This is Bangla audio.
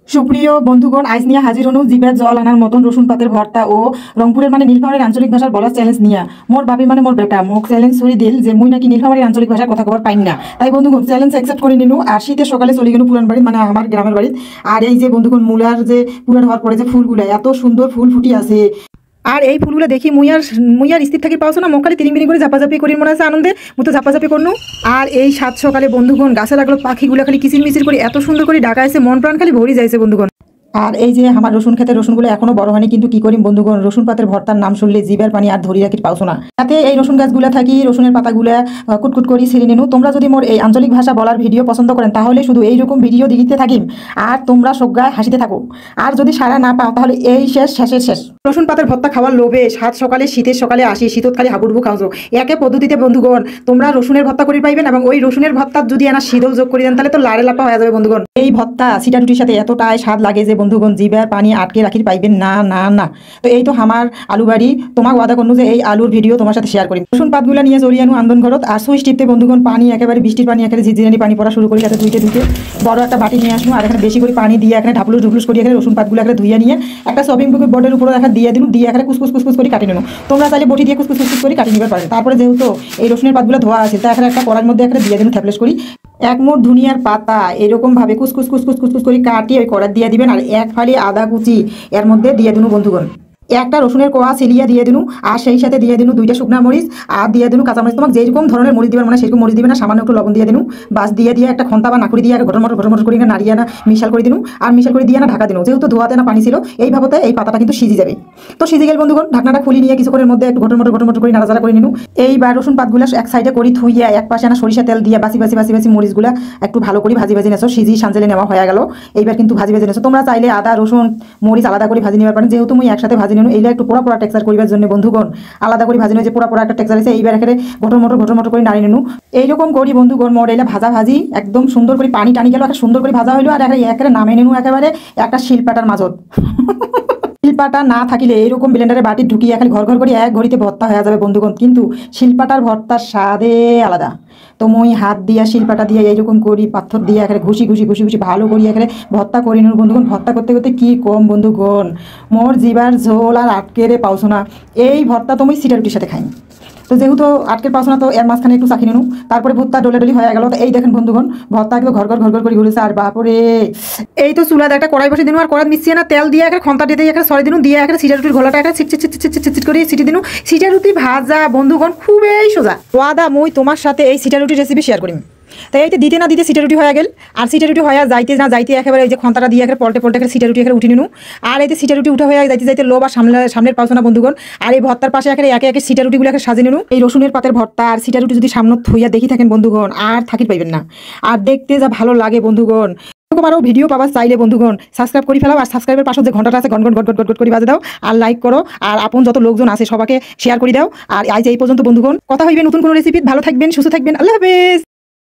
সুপ্রিয় বন্ধুগণ, আইজ নিয়ে হাজির হনু জিভের জল আনার মতন রসুন পাতের ভর্তা ও রংপুরের মানে নীলফামারীর আঞ্চলিক ভাষার বলার চ্যালেঞ্জ নিয়ে। মোর ভাবি মানে মোর বেটা মোক চ্যালেঞ্জ ছড়ি দিল যে মুই নাকি নীলফামারীর আঞ্চলিক ভাষার কথা কবার পাইম না। তাই বন্ধুগণ চ্যালেঞ্জ অ্যাকসেপ্ট করে নিনু। আর শীতের সকালে চলে গেল পুরান বাড়ি মানে আমার গ্রামের বাড়ি। আর এই যে বন্ধুগণ মূলার যে পুরান হওয়ার পরে যে ফুলগুলো এত সুন্দর ফুল ফুটি আছে, আর এই ফুলগুলো দেখি মুইয়ার স্থির থাকি পাওছো না, মকালে তিরিং বিরিং করে ঝাপাঝাপি করি মনে আছে আনন্দে মুতো ঝাপাঝাপি করনু। আর এই সাত সকালে বন্ধুগণ গাছে লাগলো পাখিগুলো খালি কিচির মিচির করে এত সুন্দর করে ডাকাইছে, মন প্রাণ খালি ভরি যাইছে বন্ধুগণ। আর এই যে আমার রসুন খেতে রসুনগুলো এখনো বড় হয়নি, কিন্তু কি করিম বন্ধুগণ, রসুন পাতের ভর্তার নাম শুনলে জিভের পানি আর ধরি রাখি পাওছো না। তাতে এই রসুন গাছগুলা থাকি রসুনের পাতাগুলা কুটকুট করি ছিঁড়ে নেনু। তোমরা যদি মোর এই আঞ্চলিক ভাষা বলার ভিডিও পছন্দ করেন তাহলে শুধু এইরকম ভিডিও দিতে থাকিম আর তোমরা সজ্ঞায় হাসিতে থাকো। আর যদি সারা না পাও তাহলে এই শেষের শেষ। রসুন পাতের ভর্তা খাওয়ার লোভে সাত সকালে শীতের সকালে আসি, শীতত খালি হাবুডুবু খাওছো। একে পদ্ধতিতে বন্ধুগণ তোমরা রসুনের ভর্তা করে পাইবেন, এবং ওই রসুনের ভর্তার যদি এনা শীতল যোগ করে দেন তাহলে তো লাড়ে লাপা হয়ে যাবে বন্ধুগণ। এই ভর্তা সিটা রুটির সাথে এতটাই স্বাদ লাগে যে বন্ধুগণ জিভের পানি আটকে রাখি পাইবেন না না না। তো এই তো আমার আলু বাড়ি, তোমাকে ওয়াদা করনু যে এই আলুর ভিডিও তোমার সাথে শেয়ার করি। রসুন পাতগুলো নিয়ে চলি আনু আন্দন ঘরত। আর সুইচ টিপতে বন্ধুগণ পানি একেবারে বৃষ্টির পানি একেবারে ঝিঝিরানি পানি পড়া শুরু করি, সাথে ধুইতে বড় একটা বাটি নিয়ে আসবো। আর এখানে বেশি করে পানি দিয়ে এখানে ঢাপলুস করি এখানে রসুন পাতগুলো এখানে ধুইয়া নিয়ে একটা শপিং বুকের বোর্ডের উপরে এখানে দিয়ে দিন, দিয়ে এখানে কুসকুস করে কাটি নেব। তোমরা চাইলে বটি দিয়ে কুসকুস করে কাটি নিতে পারবে। তারপরে যেহেতু এই রসুনের পাতগুলো ধোয়া আছে তা এখানে একটা কড়ার মধ্যে এখানে দিয়ে দিন থ্যাপলেস করি। এক মুঠ ধনিয়ার পাতা এরকম ভাবে কুসকুস করে কাটিয়ে ওই কড়ার দিয়ে দিবেন। আর এক ফালি আদা কুচি এর মধ্যে দিয়ে দিন বন্ধুগণ। একটা রসুনের কোয়া সিলিয়া দিয়ে দিনু, আর সেই সাথে দিয়ে দিনু দুইটা শুকনা মরিচ, আর দিয়ে দিনু কাঁচামরিচ। তোমাকে যেরকম ধরনের মরিচ দিবেন মানে সেরকম মরিচ দিবেন না, সামান্য একটু লবণ দিয়ে দিনু। বাস দিয়ে একটা খন্তা বা নাকুড়ি দিয়ে ঘটর মটর করে নাড়িয়ে না মিশাল করে দিনু। আর মিশাল করে দিয়ে না ঢাকা দিনু, যেহেতু ধোয়াতে না পানি ছিল এইভাবে এই পাতাটা কিন্তু সিজি যাবে। তো সিজি গেল বন্ধুগণ, ঢাকনাটা খুলি নিয়ে কিছুক্ষণের মধ্যে একটু ঘটর মটর করে নাড়াচাড়া করে নিনু। এইবার রসুন পাতগুলো এক সাইডে করি থুইয়া এক পাশে না সরিষা তেল দিয়ে বাসি মরিচগুলা একটু ভালো করে ভাজি নেছো, সিজি সাঞ্জেলে নেওয়া হয়ে গেল। এইবার কিন্তু ভাজি নেছো। তোমরা চাইলে আদা রসুন মরিচ আলাদা করে ভাজি নেওয়ার পারেন, যেহেতু মুই একসাথে ভাজি নেনু এইটা একটু পোড়া টেক্সচার করিবার জন্য বন্ধুগণ আলাদা করে ভাজি যে পোড়া একটা টেক্সচার আছে। এইবার এখানে ঘটর মটর করে নাড়ি নেনু। এইরকম করি বন্ধুগণ মোর এলা ভাজি একদম সুন্দর করে পানি টানি গেল, একটা সুন্দর করে ভাজা হইলো। আর একেবারে নামে নেনু একেবারে একটা শিলপাটার মাঝত। শিলপাটা না থাকিলে এইরকম ব্লেন্ডারে বাটি ঢুকিয়ে খালি ঘর করে এক ঘড়িতে ভর্তা হয়ে যাবে বন্ধুগণ, কিন্তু শিলপাটার ভর্তার স্বাদে আলাদা। তো মই হাত দিয়া শিলপাটা দিয়ে এইরকম করি পাথর দিয়ে এখানে ঘুষি ভালো করি এখানে ভর্তা করি নিন বন্ধুগণ। ভর্তা করতে কি কম বন্ধুগণ, মোর জিবার ঝোল আর আটকে রে পাওছো না। এই ভর্তা তুমি সিটা রুটির সাথে খাই। তো যেহেতু আটকে পাওছো না তো এর মাঝখানে একটু চাখি নিনু। তারপরে ভর্তা ডলি হয়ে গেল। তো এই দেখেন বন্ধুগণ ভর্তা একদম ঘর করে ঘুরেছে। আর বাপরে এই তো চুলাতে একটা কড়াই বসে দিন, আর কড়াই মিশিয়ে না তেল দিয়ে একটা খন্তা দিয়ে এখানে সরে দিন, দিয়ে একটা সিটা রুটির ঘোলাটা একটা ছিট করে সিটি দিন। সিটা রুটি ভাজা বন্ধুগণ খুবই সোজা। ওয়াদা মই তোমার সাথে এই সিটা রুটির রেসিপি শেয়ার করি। তাই এইটা দিতে না দিতে সিটা রুটি হয়ে গেল। আর সিটা রুটি হয়ে যাইতে একেবারে এই যে খন্তাটা দিয়ে একেবারে পল্টে এখানে সিটা রুটি এখানে উঠে নিনু। আর এই যে সিটা রুটি উঠা হয়ে যাইতে লোভ আর সামনের পাওছো না বন্ধুগণ। আর এই ভর্তার পাশে একে সিটা রুটিগুলো এখানে সাজিয়ে নিনু। এই রসুনের পাতের ভর্তা আর সিটা রুটি যদি সামনে থইয়া দেখি থাকেন বন্ধুগণ আর থাকি পাইবেন না। আর দেখতে যা ভালো লাগে বন্ধুগণ। এরকম আরও ভিডিও পাবার চাইলে বন্ধুগণ সাবস্ক্রাইব করে ফেলাও। আর সাবস্ক্রাইবের পাশে যে ঘন্টাটা আছে গট করে বাজে দাও। আর লাইক করো, আর আপন যত লোকজন আছে সবাইকে শেয়ার করে দাও। আর আজ এই পর্যন্ত বন্ধুগণ, কথা হইবে নতুন কোনো রেসিপি। ভালো থাকবেন, সুস্থ থাকবেন, আল্লাহ হাফেজ।